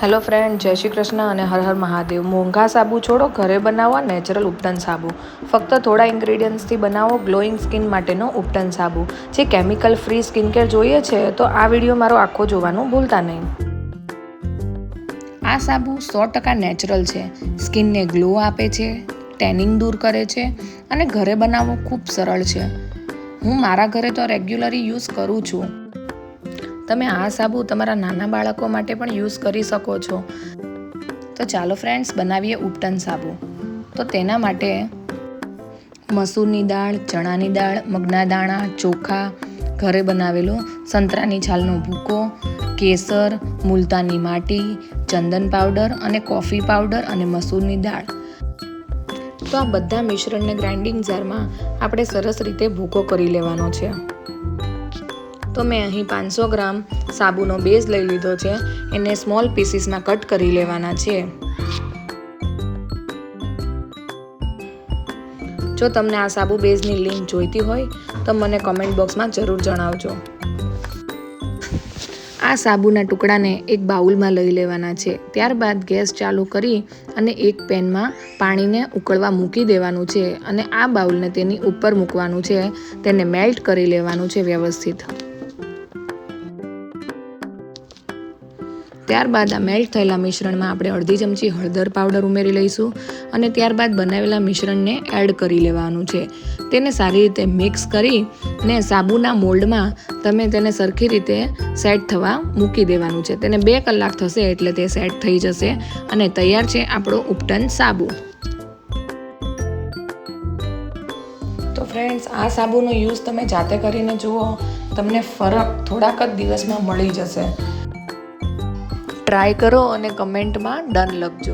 Hello friend, જય શ્રી કૃષ્ણ અને હર હર મહાદેવ. મોંઘા સાબુ છોડો, ઘરે બનાવો નેચરલ ઉપટન સાબુ. ફક્ત થોડા ઇન્ગ્રીડિયન્ટ્સથી બનાવો ગ્લોઈંગ સ્કિન માટેનો ઉપટન સાબુ. જે કેમિકલ ફ્રી સ્કિન કેર જોઈએ છે તો આ વિડીયો મારો આખો જોવાનું ભૂલતા નહીં. આ સાબુ 100% નેચરલ છે. સ્કિનને ગ્લો આપે છે, ટેનિંગ દૂર કરે છે અને ઘરે બનાવવો ખૂબ સરળ છે. હું મારા ઘરે તો રેગ્યુલરી યુઝ કરું છું. તમે આ સાબુ તમારા નાના બાળકો માટે પણ યુઝ કરી શકો છો. તો ચાલો ફ્રેન્ડ્સ, બનાવીએ ઉપટન સાબુ. તો તેના માટે મસૂરની દાળ, ચણાની દાળ, મગના દાણા, ચોખા, ઘરે બનાવેલો સંતરાની છાલનો ભૂકો, કેસર, મુલતાની માટી, ચંદન પાવડર અને કોફી પાવડર અને મસૂરની દાળ. તો આ બધા મિશ્રણને ગ્રાઇન્ડિંગ જારમાં આપણે સરસ રીતે ભૂકો કરી લેવાનો છે. તો મેં અહીં 500 ગ્રામ સાબુનો બેઝ લઈ લીધો છે. એને સ્મોલ પીસીસમાં કટ કરી લેવાના છે. જો તમને આ સાબુ બેઝની લિંક જોઈતી હોય તો મને કમેન્ટ બોક્સમાં જરૂર જણાવજો. આ સાબુના ટુકડાને એક બાઉલમાં લઈ લેવાના છે. ત્યારબાદ ગેસ ચાલુ કરી અને એક પેનમાં પાણીને ઉકળવા મૂકી દેવાનું છે અને આ બાઉલને તેની ઉપર મૂકવાનું છે. તેને મેલ્ટ કરી લેવાનું છે વ્યવસ્થિત. ત્યારબાદ આ મેલ્ટ થયેલા મિશ્રણમાં આપણે અડધી ચમચી હળદર પાવડર ઉમેરી લઈશું અને ત્યારબાદ બનાવેલા મિશ્રણને એડ કરી લેવાનું છે. તેને સારી રીતે મિક્સ કરીને સાબુના મોલ્ડમાં તમે તેને સરખી રીતે સેટ થવા મૂકી દેવાનું છે. તેને 2 કલાક થશે એટલે તે સેટ થઈ જશે અને તૈયાર છે આપણો ઉપટન સાબુ. તો ફ્રેન્ડ્સ, આ સાબુનો યુઝ તમે જાતે કરીને જુઓ, તમને ફરક થોડાક જ દિવસમાં મળી જશે. ટ્રાય કરો અને કમેન્ટમાં ડન લખજો.